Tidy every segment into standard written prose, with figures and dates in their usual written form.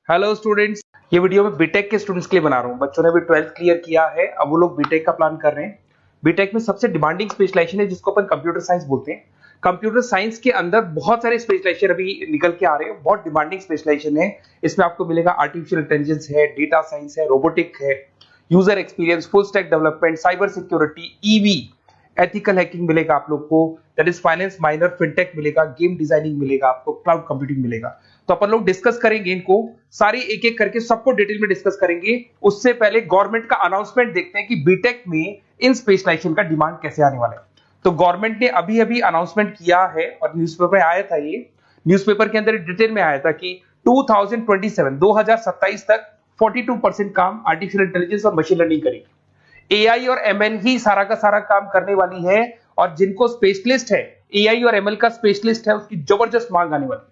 Hello students, ये video मैं BTech के स्टूडेंट्स के लिए बना रहा हूँ। बच्चों ने भी 12th क्लियर किया है, अब वो लोग बीटेक का प्लान कर रहे हैं। बीटेक में सबसे डिमांडिंग स्पेशलाइजेशन है जिसको अपन कंप्यूटर साइंस बोलते हैं। कंप्यूटर साइंस के अंदर बहुत सारे स्पेशलाइजेशन अभी निकल के आ रहे हैं, बहुत डिमांडिंग स्पेशलाइजेशन है। इसमें आपको मिलेगा आर्टिफिशियल इंटेलिजेंस है, डेटा साइंस है, रोबोटिक है, user experience, full stack development, cyber security, EV, ethical hacking मिलेगा आप लोग को, that is finance minor, fintech मिलेगा, गेम डिजाइनिंग मिलेगा, आपको क्लाउड कंप्यूटिंग मिलेगा। तो अपन लोग डिस्कस करेंगे इनको सारी एक एक करके, सबको डिटेल में डिस्कस करेंगे। उससे पहले गवर्नमेंट का अनाउंसमेंट देखते हैं कि बीटेक में इन स्पेशलाइजेशन का डिमांड कैसे आने वाला है। तो गवर्नमेंट ने अभी अभी अनाउंसमेंट किया है और न्यूज़पेपर में आया था, ये न्यूज़पेपर के अंदर डिटेल में आया था कि 2027 तक 42% काम आर्टिफिशियल इंटेलिजेंस और मशीन लर्निंग करेगी। एआई और एमएल ही सारा का सारा काम करने वाली है, और जिनको स्पेशलिस्ट है, एआई और एमएल का स्पेशलिस्ट है, उसकी जबरदस्त मांग आने वाली है।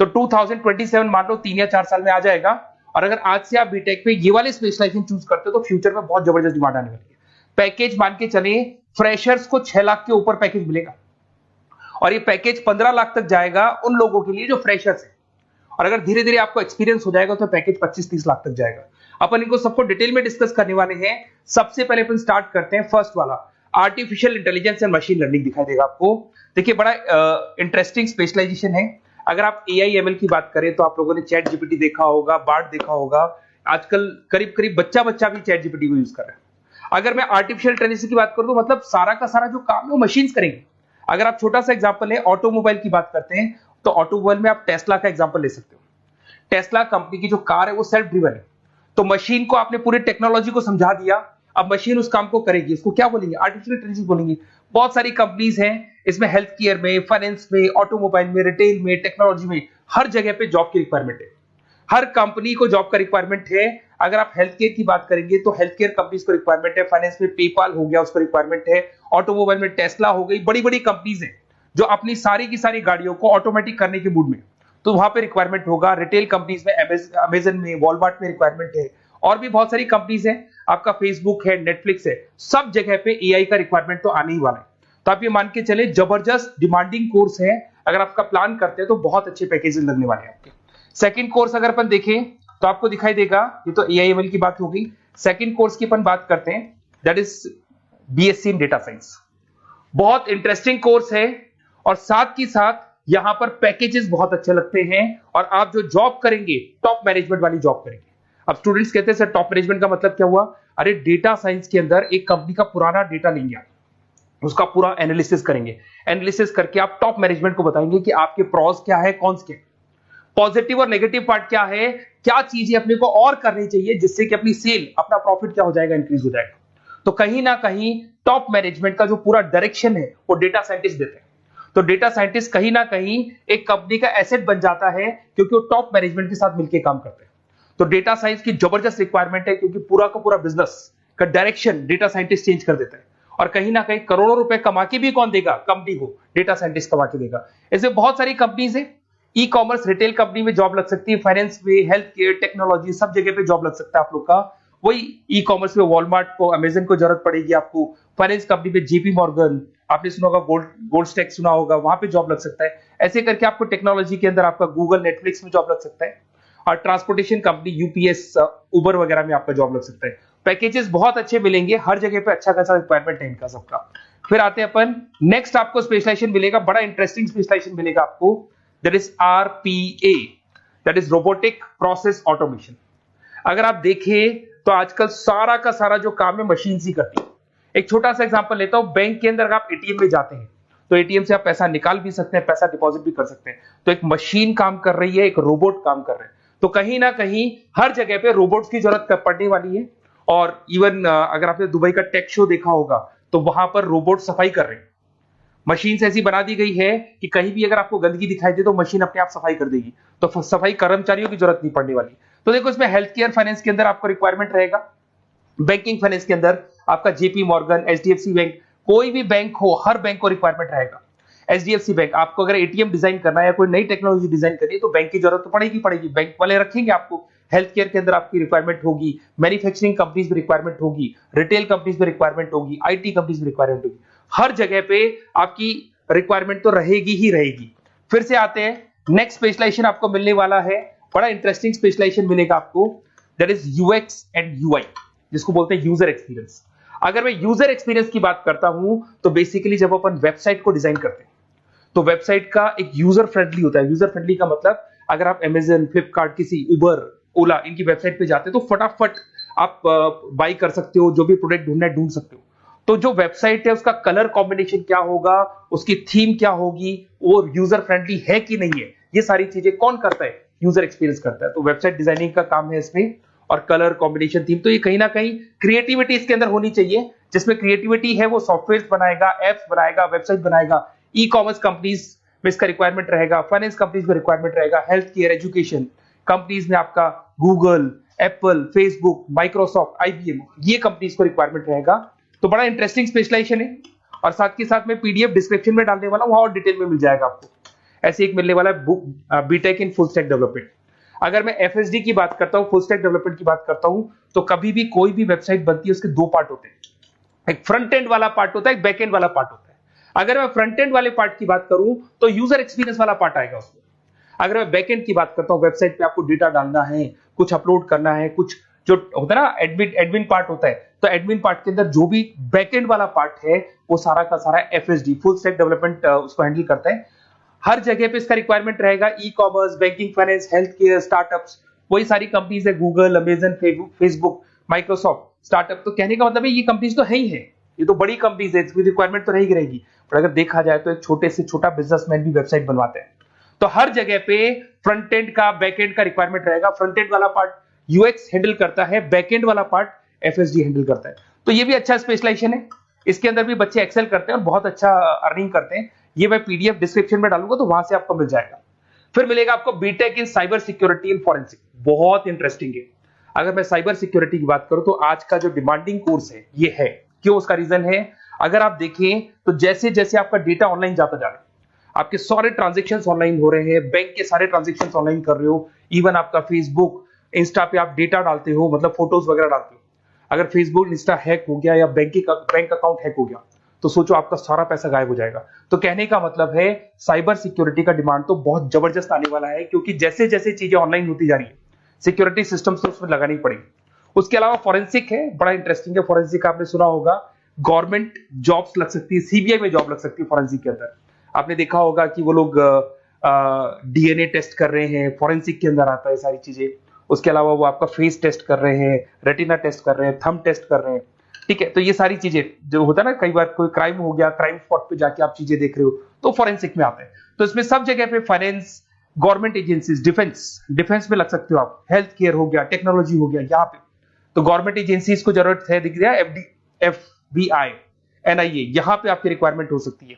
तो 2027 मान लो 3 या 4 साल में आ जाएगा। और अगर आज से आप बीटेक पे ये वाले स्पेशलाइजेशन चूज करते हो तो फ्यूचर में बहुत जबरदस्त डिमांड आने वाली है। पैकेज मान के चले, फ्रेशर्स को 6 लाख के ऊपर पैकेज मिलेगा, और ये पैकेज 15 लाख तक जाएगा उन लोगों के लिए जो फ्रेशर्स है। और अगर धीरे धीरे आपको एक्सपीरियंस हो जाएगा तो पैकेज 25-30 लाख तक जाएगा। अपन इनको सबको डिटेल में डिस्कस करने वाले हैं। सबसे पहले अपन स्टार्ट करते हैं फर्स्ट वाला, artificial intelligence and machine learning दिखाई देगा आपको। देखिए, बड़ा इंटरेस्टिंग स्पेशलाइजेशन है। अगर आप एआई एमएल की बात करें तो आप लोगों ने चैट जीपीटी देखा होगा, बार्ड देखा होगा। आजकल करीब करीब बच्चा बच्चा भी चैट जीपीटी को यूज कर रहा है। अगर मैं आर्टिफिशियल इंटेलिजेंस की बात करूं तो मतलब सारा का सारा जो काम है वो मशीन्स करेंगे। अगर आप छोटा सा एग्जांपल है, ऑटोमोबाइल की बात करते हैं तो ऑटोमोबाइल में आप टेस्ला का एग्जांपल ले सकते हो। टेस्ला कंपनी की जो कार है वो सेल्फ ड्रिवन है। तो मशीन को आपने पूरी टेक्नोलॉजी को समझा दिया, अब मशीन उस काम को करेगी। उसको क्या बोलेंगे? आर्टिफिशियल इंटेलिजेंस बोलेंगे। बहुत सारी कंपनीज हैं इसमें, हेल्थ केयर में, फाइनेंस में, ऑटोमोबाइल में, रिटेल में, टेक्नोलॉजी में, हर जगह पे जॉब की रिक्वायरमेंट है। हर कंपनी को जॉब का रिक्वायरमेंट है। अगर आप हेल्थ केयर की बात करेंगे तो हेल्थ केयर कंपनीज को रिक्वायरमेंट है, फाइनेंस में पेपाल हो गया उसको रिक्वायरमेंट है, ऑटोमोबाइल में टेस्ला हो गई, बड़ी बड़ी कंपनीज हैं जो अपनी सारी की सारी गाड़ियों को ऑटोमेटिक करने के मूड में, तो वहां पे रिक्वायरमेंट होगा। रिटेल कंपनीज में अमेजन में, वॉलमार्ट में रिक्वायरमेंट है, और भी बहुत सारी कंपनीज हैं, आपका फेसबुक है, नेटफ्लिक्स है, सब जगह पे एआई का रिक्वायरमेंट तो आने ही वाला है। तो आप ये मान के चले जबरदस्त डिमांडिंग कोर्स है। अगर आपका प्लान करते हैं तो बहुत अच्छे पैकेजेस लगने वाले हैं आपके। सेकंड कोर्स अगर अपन देखें तो आपको दिखाई देगा, ये तो एआई एमएल की बात हो गई। सेकंड कोर्स की अपन बात करते हैं, that is BSc in data science. बहुत इंटरेस्टिंग कोर्स है, और साथ ही साथ यहां पर पैकेजेस बहुत अच्छे लगते हैं, और आप जो जॉब करेंगे टॉप मैनेजमेंट वाली जॉब करेंगे। अब स्टूडेंट्स कहते हैं सर टॉप मैनेजमेंट का मतलब क्या हुआ? अरे डेटा साइंस के अंदर एक कंपनी का पुराना डेटा लेंगे आप, उसका पूरा एनालिसिस करेंगे, एनालिसिस करके आप टॉप मैनेजमेंट को बताएंगे कि आपके प्रॉस क्या है, कॉन्स क्या है, पॉजिटिव और नेगेटिव पार्ट क्या है, क्या चीजें अपने को और करनी चाहिए जिससे कि अपनी सेल, अपना प्रॉफिट क्या हो जाएगा, इंक्रीज हो जाएगा। तो कहीं ना कहीं टॉप मैनेजमेंट का जो पूरा डायरेक्शन है वो डेटा साइंटिस्ट देते हैं। तो डेटा साइंटिस्ट कहीं ना कहीं एक कंपनी का एसेट बन जाता है, क्योंकि वो टॉप मैनेजमेंट के साथ मिलकर काम करते हैं। तो डेटा साइंस की जबरदस्त रिक्वायरमेंट है, क्योंकि पूरा का पूरा बिजनेस का डायरेक्शन डेटा साइंटिस्ट चेंज कर देता है। और कहीं ना कहीं करोड़ों रुपए कमा के भी कौन देगा? कंपनी को डेटा साइंटिस्ट कमा के देगा। ऐसे बहुत सारी कंपनीज है, ई कॉमर्स, रिटेल कंपनी में जॉब लग सकती है, फाइनेंस में, हेल्थ केयर, टेक्नोलॉजी, सब जगह पे जॉब लग सकता है आप लोग का। वही ई कॉमर्स में वॉलमार्ट को, अमेजन को जरूरत पड़ेगी आपको। फाइनेंस कंपनी में जेपी मॉर्गन, आपने सुना होगा, गोल्ड स्टैक सुना होगा, वहां पे जॉब लग सकता है। ऐसे करके आपको टेक्नोलॉजी के अंदर आपका गूगल, नेटफ्लिक्स में जॉब लग सकता है। और ट्रांसपोर्टेशन कंपनी, यूपीएस, उबर वगैरह में आपका जॉब लग सकता है। पैकेजेस बहुत अच्छे मिलेंगे, हर जगह पे अच्छा खासा रिक्वायरमेंट है इनका सबका। फिर आते हैं अपन नेक्स्ट, आपको स्पेशलाइजेशन मिलेगा, बड़ा इंटरेस्टिंग स्पेशलाइजेशन मिलेगा आपको, that is RPA, that is robotic process automation. अगर आप देखें तो आजकल सारा का सारा जो काम है मशीन ही करती है। एक छोटा सा एग्जांपल लेता हूं, बैंक के अंदर आप एटीएम में जाते हैं तो एटीएम से आप पैसा निकाल भी सकते हैं, पैसा डिपॉजिट भी कर सकते हैं। तो एक मशीन काम कर रही है, एक रोबोट काम कर रहे हैं। तो कहीं ना कहीं हर जगह पे रोबोट्स की जरूरत पड़ने वाली है। और इवन अगर आपने दुबई का टेक शो देखा होगा तो वहां पर रोबोट सफाई कर रहे हैं। मशीन ऐसी बना दी गई है कि कहीं भी अगर आपको गंदगी दिखाई दे तो मशीन अपने आप सफाई कर देगी, तो सफाई कर्मचारियों की जरूरत नहीं पड़ने वाली। तो देखो, इसमें हेल्थ केयर, फाइनेंस के अंदर आपको रिक्वायरमेंट रहेगा, बैंकिंग फाइनेंस के अंदर आपका जेपी मॉर्गन, एचडीएफसी बैंक, कोई भी बैंक हो, हर बैंक को रिक्वायरमेंट रहेगा। एचडीएफसी बैंक, आपको अगर एटीएम डिजाइन करना है या कोई नई टेक्नोलॉजी डिजाइन करनी है तो बैंक की जरूरत तो पड़ेगी, बैंक वाले रखेंगे आपको। हेल्थ केयर के अंदर आपकी रिक्वायरमेंट होगी, मैन्युफैक्चरिंग कंपनीज में रिक्वायरमेंट होगी, रिटेल कंपनीज में रिक्वायरमेंट होगी, आईटी कंपनीज में रिक्वायरमेंट होगी। हर जगह पे आपकी रिक्वायरमेंट तो रहेगी ही रहेगी। फिर से आते हैं, नेक्स्ट स्पेशलाइजेशन आपको मिलने वाला है बड़ा इंटरेस्टिंग स्पेशलाइजेशन मिलेगा आपको, that is UX and UI, जिसको बोलते हैं यूजर एक्सपीरियंस। अगर मैं यूजर एक्सपीरियंस की बात करता हूं तो बेसिकली जब अपन वेबसाइट को डिजाइन करते हैं तो वेबसाइट का एक यूजर फ्रेंडली होता है। यूजर फ्रेंडली का मतलब अगर आप अमेजन, फ्लिपकार्ट, किसी उबर, ओला इनकी वेबसाइट पे जाते हो तो फटाफट आप बाई कर सकते हो, जो भी प्रोडक्ट ढूंढना है ढूंढ सकते हो। तो जो वेबसाइट है उसका कलर कॉम्बिनेशन क्या होगा, उसकी थीम क्या होगी, वो यूजर फ्रेंडली है कि नहीं है, ये सारी चीजें कौन करता है, यूजर एक्सपीरियंस करता है। तो वेबसाइट डिजाइनिंग का काम है इसमें, और कलर कॉम्बिनेशन, थीम, तो ये कहीं ना कहीं क्रिएटिविटी इसके अंदर होनी चाहिए। जिसमें क्रिएटिविटी है वो सॉफ्टवेयर बनाएगा, एप्स बनाएगा, वेबसाइट बनाएगा। ई कॉमर्स कंपनीज में इसका रिक्वायरमेंट रहेगा, फाइनेंस कंपनीज में रिक्वायरमेंट रहेगा, हेल्थ केयर, एजुकेशन कंपनीज में आपका Google, Apple, Facebook, Microsoft, IBM, ये कंपनीज को रिक्वायरमेंट रहेगा। तो बड़ा इंटरेस्टिंग स्पेशलाइजेशन है, और साथ के साथ में पीडीएफ डिस्क्रिप्शन में डालने वाला हूं, वहां और डिटेल में मिल जाएगा आपको। ऐसे एक मिलने वाला है book, BTech in full stack development. अगर मैं एफएसडी की बात करता हूं, फुल स्टैक डेवलपमेंट की बात करता हूं, तो कभी भी कोई भी वेबसाइट बनती है उसके दो पार्ट होते हैं, एक फ्रंट एंड वाला पार्ट होता है, एक बैक एंड वाला पार्ट होता है। अगर मैं फ्रंट एंड वाले पार्ट की बात करूं तो यूजर एक्सपीरियंस वाला पार्ट आएगा उसमें। अगर मैं बैक एंड की बात करता हूं, वेबसाइट पे आपको डेटा डालना है, कुछ अपलोड करना है, कुछ जो होता है ना एडमिन पार्ट होता है, तो एडमिन पार्ट के अंदर जो भी बैक एंड वाला पार्ट है वो सारा का सारा एफएसडी, फुल स्टैक डेवलपमेंट, उसको हैंडल करता है। हर जगह पे इसका रिक्वायरमेंट रहेगा। E commerce, banking, finance, health care, startups, वही सारी कंपनीज है, Google, Amazon, Facebook, Microsoft, startup. तो कहने का मतलब है ये कंपनीज तो है ही है, ये तो बड़ी कंपनीज है, इसकी रिक्वायरमेंट तो रहेगी। पर अगर देखा जाए तो एक छोटे से छोटा बिजनेसमैन भी वेबसाइट बनवाते हैं। तो हर जगह पे फ्रंट एंड का, बैक एंड का रिक्वायरमेंट रहेगा। फ्रंट एंड वाला पार्ट यूएक्स हैंडल करता है, बैक एंड वाला पार्ट एफएसडी हैंडल करता है। तो ये भी अच्छा स्पेशलाइजेशन है, इसके अंदर भी बच्चे एक्सेल करते हैं और बहुत अच्छा अर्निंग करते हैं। ये मैं पीडीएफ डिस्क्रिप्शन में डालूंगा तो वहां से आपको मिल जाएगा। फिर मिलेगा आपको BTech in cyber security and forensic, बहुत इंटरेस्टिंग है। अगर मैं साइबर सिक्योरिटी की बात करूं तो आज का जो डिमांडिंग कोर्स है ये है। क्यों? उसका रीजन है, अगर आप देखें तो जैसे जैसे आपका डेटा ऑनलाइन जाता जा रहा है, आपके सारे ट्रांजेक्शन्स ऑनलाइन हो रहे हैं, बैंक के सारे ट्रांजेक्शन्स ऑनलाइन कर रहे हो, इवन आपका फेसबुक, इंस्टा पे आप डेटा डालते हो, मतलब फोटोज वगैरह डालते हो। अगर फेसबुक, इंस्टा हैक हो गया या बैंक अकाउंट हैक हो गया तो सोचो आपका सारा पैसा गायब हो जाएगा। तो कहने का मतलब है साइबर सिक्योरिटी का डिमांड तो बहुत जबरदस्त आने वाला है, क्योंकि जैसे जैसे चीजें ऑनलाइन होती जा रही है सिक्योरिटी सिस्टम तो उसमें लगानी पड़ेगी। उसके अलावा फॉरेंसिक है, बड़ा इंटरेस्टिंग है। फॉरेंसिक आपने सुना होगा, गवर्नमेंट जॉब्स लग सकती है, सीबीआई में जॉब लग सकती है फॉरेंसिक के अंदर। आपने देखा होगा कि वो लोग डीएनए टेस्ट कर रहे हैं, फॉरेंसिक के अंदर आता है सारी चीजें। उसके अलावा वो आपका फेस टेस्ट कर रहे हैं, रेटिना टेस्ट कर रहे हैं, थंब टेस्ट कर रहे हैं, ठीक है। तो ये सारी चीजें जो होता है ना, कई बार कोई क्राइम हो गया, क्राइम स्पॉट पे जाके आप चीजें देख रहे हो तो फॉरेंसिक में आता है। तो इसमें सब जगह पे फाइनेंस, गवर्नमेंट एजेंसीज, डिफेंस में लग सकते हो आप, हेल्थ केयर हो गया, टेक्नोलॉजी हो गया, यहाँ पे तो गवर्नमेंट एजेंसीज को जरूरत है, दिख रहा है, एफबीआई, एनआईए, यहाँ पे आपकी रिक्वायरमेंट हो सकती है।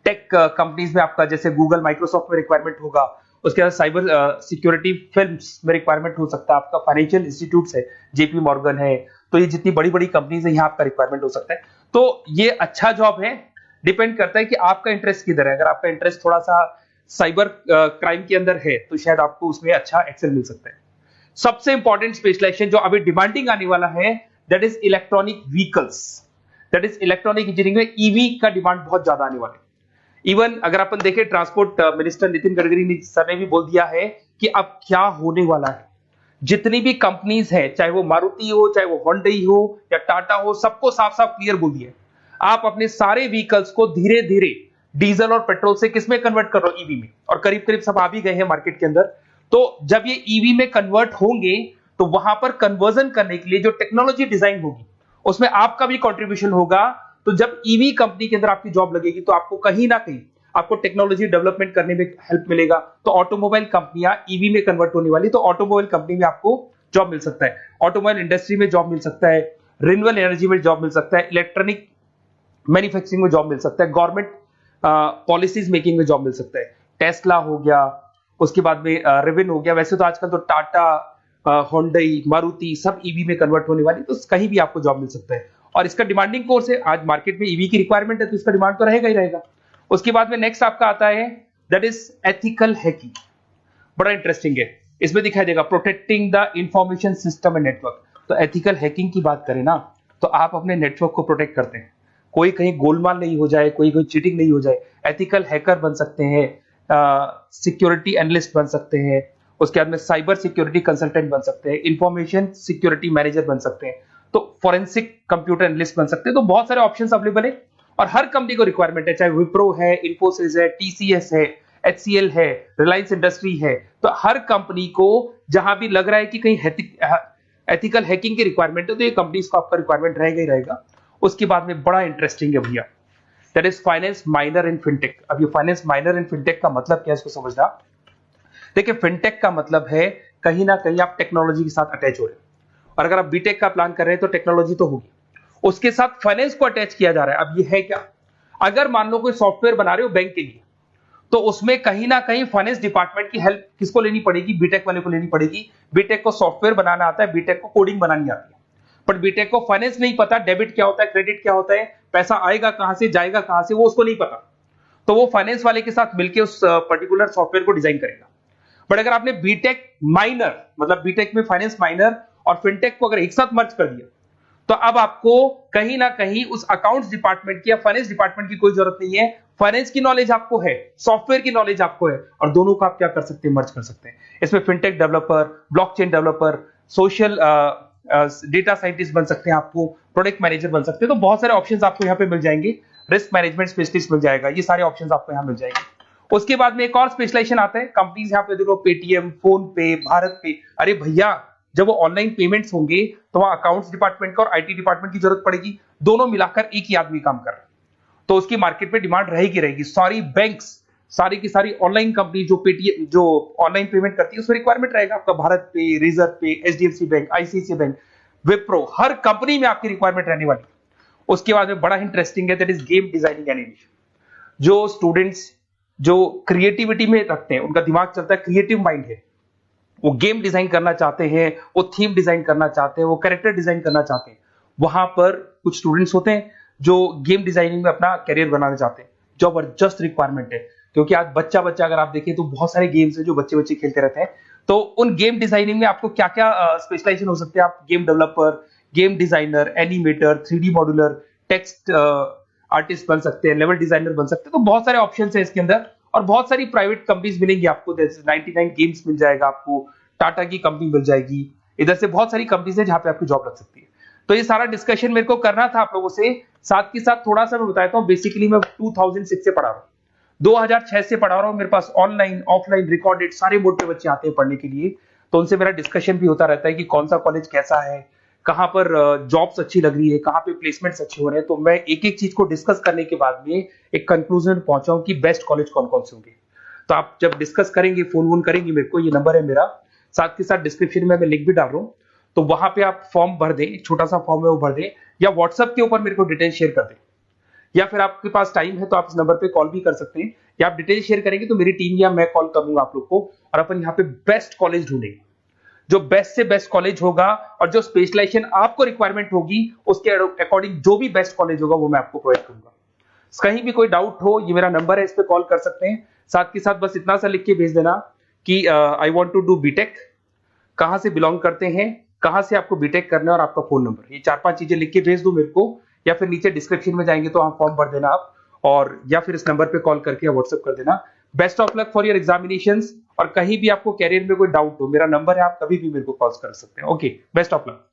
टेक कंपनीज में आपका जैसे गूगल, माइक्रोसॉफ्ट में रिक्वायरमेंट होगा। उसके बाद साइबर सिक्योरिटी फिल्म्स में रिक्वायरमेंट हो सकता है आपका, फाइनेंशियल इंस्टीट्यूट्स है, जेपी मॉर्गन है, तो ये जितनी बड़ी बड़ी कंपनीज है यहाँ आपका रिक्वायरमेंट हो सकता है। तो ये अच्छा जॉब है, डिपेंड करता है कि आपका इंटरेस्ट किधर है। अगर आपका इंटरेस्ट थोड़ा सा साइबर क्राइम के अंदर है तो शायद आपको उसमें अच्छा एक्सेल मिल सकता है। सबसे इंपॉर्टेंट स्पेशलाइजेशन जो अभी डिमांडिंग आने वाला है, that is electronic vehicles, that is electronic engineering में ईवी का डिमांड बहुत ज्यादा आने वाला है। इवन अगर अपन देखें, transport minister Nitin Gadkari sir ने भी बोल दिया है कि अब क्या होने वाला है, जितनी भी कंपनीज है, चाहे वो मारुति हो, चाहे वो होंडई हो या टाटा हो, सबको साफ साफ क्लियर बोल दिया, आप अपने सारे व्हीकल्स को धीरे धीरे डीजल और पेट्रोल से किसमें कन्वर्ट कर रहे हो, ईवी में। और करीब करीब सब आ भी गए हैं मार्केट के अंदर। तो जब ये ईवी में कन्वर्ट होंगे तो वहां पर कन्वर्जन करने के लिए जो टेक्नोलॉजी डिजाइन होगी उसमें आपका भी कंट्रीब्यूशन होगा। तो जब ईवी कंपनी के अंदर आपकी जॉब लगेगी तो आपको कहीं ना कहीं आपको टेक्नोलॉजी डेवलपमेंट करने में हेल्प मिलेगा। तो ऑटोमोबाइल कंपनियां ईवी में कन्वर्ट होने वाली, तो ऑटोमोबाइल कंपनी में आपको जॉब मिल सकता है, ऑटोमोबाइल इंडस्ट्री में जॉब मिल सकता है, रिन्यूएबल एनर्जी में जॉब मिल सकता है, इलेक्ट्रॉनिक मैन्युफैक्चरिंग में जॉब मिल सकता है, गवर्नमेंट पॉलिसीज मेकिंग में जॉब मिल सकता है। टेस्ला हो गया, उसके बाद में रिविन हो गया। वैसे तो आजकल तो टाटा, होंडई, मारुति सब ईवी में कन्वर्ट होने वाली, तो कहीं भी आपको जॉब मिल सकता है। और इसका डिमांडिंग कोर्स है, आज मार्केट में ईवी की रिक्वायरमेंट है तो इसका डिमांड तो रहेगा ही रहेगा। उसके बाद में नेक्स्ट आपका आता है दैट इज एथिकल हैकिंग, बड़ा इंटरेस्टिंग है। इसमें दिखाई देगा protecting the information system and network. तो एथिकल हैकिंग की बात करें ना, तो आप अपने नेटवर्क को प्रोटेक्ट करते हैं, कोई कहीं गोलमाल नहीं हो जाए, कोई चीटिंग नहीं हो जाए। एथिकल हैकर बन सकते हैं, सिक्योरिटी एनालिस्ट बन सकते हैं, उसके बाद में साइबर सिक्योरिटी कंसल्टेंट बन सकते हैं, इंफॉर्मेशन सिक्योरिटी मैनेजर बन सकते हैं, तो फॉरेंसिक कंप्यूटर एनालिस्ट बन सकते हैं। तो बहुत सारे ऑप्शंस अवेलेबल है और हर कंपनी को रिक्वायरमेंट है, चाहे विप्रो है, इन्फोसिस है, टीसीएस है, एचसीएल है, रिलायंस इंडस्ट्री है। तो हर कंपनी को जहां भी लग रहा है कि कहीं एथिकल हैकिंग की रिक्वायरमेंट है तो ये कंपनीज को आपका रिक्वायरमेंट रहेगा ही रहेगा। उसके बाद में बड़ा इंटरेस्टिंग है भैया, that is finance minor in fintech. अब ये फाइनेंस माइनर इन फिनटेक का मतलब क्या है इसको समझना। देखिए फिनटेक का मतलब है कहीं ना कहीं आप टेक्नोलॉजी के साथ अटैच हो रहे हो, और अगर आप बीटेक का प्लान कर रहे हैं तो टेक्नोलॉजी तो होगी, उसके साथ फाइनेंस को अटैच किया जा रहा है। अब ये है क्या, अगर मान लो कोई सॉफ्टवेयर बना रहे हो बैंक के लिए, तो उसमें कहीं ना कहीं फाइनेंस डिपार्टमेंट की हेल्प किसको लेनी पड़ेगी, बीटेक वाले को लेनी पड़ेगी। बीटेक को सॉफ्टवेयर बनाना आता है, बीटेक को कोडिंग बनानी आती है, बट बीटेक को फाइनेंस नहीं पता, डेबिट क्या होता है, क्रेडिट क्या होता है, पैसा आएगा कहां से, जाएगा कहां से, वो उसको नहीं पता। तो वो फाइनेंस वाले के साथ मिलकर उस पर्टिकुलर सॉफ्टवेयर को डिजाइन करेगा। बट अगर आपने बीटेक माइनर, मतलब बीटेक में फाइनेंस माइनर और फिनटेक को अगर एक साथ मर्ज कर दिया, तो अब आपको कहीं ना कहीं उस अकाउंट्स डिपार्टमेंट की या फाइनेंस डिपार्टमेंट की कोई जरूरत नहीं है। फाइनेंस की नॉलेज आपको है, सॉफ्टवेयर की नॉलेज आपको है, और दोनों को आप क्या कर सकते हैं, मर्ज कर सकते हैं। इसमें fintech developer, blockchain developer, social data scientist बन सकते हैं, आपको प्रोडक्ट मैनेजर बन सकते हैं। तो बहुत सारे ऑप्शंस आपको यहाँ पे मिल जाएंगे, रिस्क मैनेजमेंट स्पेशलिस्ट मिल जाएगा, ये सारे ऑप्शंस आपको यहाँ मिल जाएंगे। उसके बाद में एक और स्पेशलाइजेशन आता है, कंपनीज यहाँ पे देखो पेटीएम, फोन पे, भारत पे। अरे भैया जब वो ऑनलाइन पेमेंट्स होंगे तो वहां अकाउंट्स डिपार्टमेंट का और आईटी डिपार्टमेंट की जरूरत पड़ेगी, दोनों मिलाकर एक ही आदमी काम कर रहा है, तो उसकी मार्केट में डिमांड रहेगी रहेगी। सारी बैंक्स, सारी की सारी ऑनलाइन कंपनी जो पेटीएम, जो ऑनलाइन पेमेंट करती है, उसमें रिक्वायरमेंट रहेगा आपका भारत पे, Razorpay, HDFC bank, ICICI bank, Wipro, हर कंपनी में आपकी रिक्वायरमेंट रहने वाली है। उसके बाद में बड़ा इंटरेस्टिंग है, that is game designing animation. जो स्टूडेंट्स जो क्रिएटिविटी में रखते हैं, उनका दिमाग चलता है, क्रिएटिव माइंड है, वो गेम डिजाइन करना चाहते हैं, वो थीम डिजाइन करना चाहते हैं, वो कैरेक्टर डिजाइन करना चाहते हैं, वहां पर कुछ स्टूडेंट्स होते हैं जो गेम डिजाइनिंग में अपना करियर बनाना चाहते हैं। जबरदस्त रिक्वायरमेंट है, क्योंकि आज बच्चा बच्चा अगर आप देखें तो बहुत सारे गेम्स हैं जो बच्चे बच्चे खेलते रहते हैं। तो उन गेम डिजाइनिंग में आपको क्या क्या स्पेशलाइजेशन हो सकते हैं, आप game developer, game designer, animator, 3D modular, text artist बन सकते हैं, लेवल डिजाइनर बन सकते हैं। तो बहुत सारे ऑप्शंस हैं इसके अंदर, और बहुत सारी प्राइवेट कंपनीज मिलेंगी आपको, जैसे 99 गेम्स मिल जाएगा आपको, टाटा की कंपनी मिल जाएगी, इधर से बहुत सारी कंपनीज है जहां पे आपकी जॉब लग सकती है। तो ये सारा डिस्कशन मेरे को करना था आप लोगों से, साथ के साथ थोड़ा सा मैं बताता हूँ। बेसिकली मैं 2006 से पढ़ा रहा हूँ, 2006 से पढ़ा रहा हूँ। मेरे पास ऑनलाइन ऑफलाइन रिकॉर्डेड सारे बोर्ड के बच्चे आते हैं पढ़ने के लिए, तो उनसे मेरा डिस्कशन भी होता रहता है कि कौन सा कॉलेज कैसा है, कहां पर जॉब्स अच्छी लग रही है, कहां पे प्लेसमेंट्स अच्छे हो रहे हैं। तो मैं एक एक चीज को डिस्कस करने के बाद में एक कंक्लूजन पहुंचा हूं कि बेस्ट कॉलेज कौन कौन से होंगे। तो आप जब डिस्कस करेंगे, फोन वोन करेंगे मेरे को, ये नंबर है मेरा, साथ के साथ डिस्क्रिप्शन में मैं लिंक भी डाल रहा हूँ, तो वहां पे आप फॉर्म भर दें, छोटा सा फॉर्म है वो भर दें, या व्हाट्सएप के ऊपर मेरे को डिटेल शेयर कर दें, या फिर आपके पास टाइम है तो आप इस नंबर पे कॉल भी कर सकते हैं, या आप डिटेल शेयर करेंगे तो मेरी टीम या मैं कॉल करूंगा आप लोग को, और अपन यहाँ पे बेस्ट कॉलेज ढूंढेंगे, जो बेस्ट से बेस्ट कॉलेज होगा, और जो स्पेशलाइजेशन आपको रिक्वायरमेंट होगी उसके अकॉर्डिंग जो भी बेस्ट कॉलेज होगा वो मैं आपको प्रोवाइड करूंगा। कहीं भी कोई डाउट हो, ये मेरा नंबर है, इस पे कॉल कर सकते हैं। साथ के साथ बस इतना सा लिख के भेज देना कि I want to do BTech, कहां से बिलोंग करते हैं, कहां से आपको बीटेक करना है, और आपका फोन नंबर, ये 4-5 चीजें लिख के भेज दो मेरे को, या फिर नीचे डिस्क्रिप्शन में जाएंगे तो आप फॉर्म भर देना आप, और या फिर इस नंबर पे कॉल करके या व्हाट्सएप कर देना। Best of luck for your examinations, और कहीं भी आपको कैरियर में कोई डाउट हो, मेरा नंबर है, आप कभी भी मेरे को कॉल कर सकते हैं। Okay, best of luck.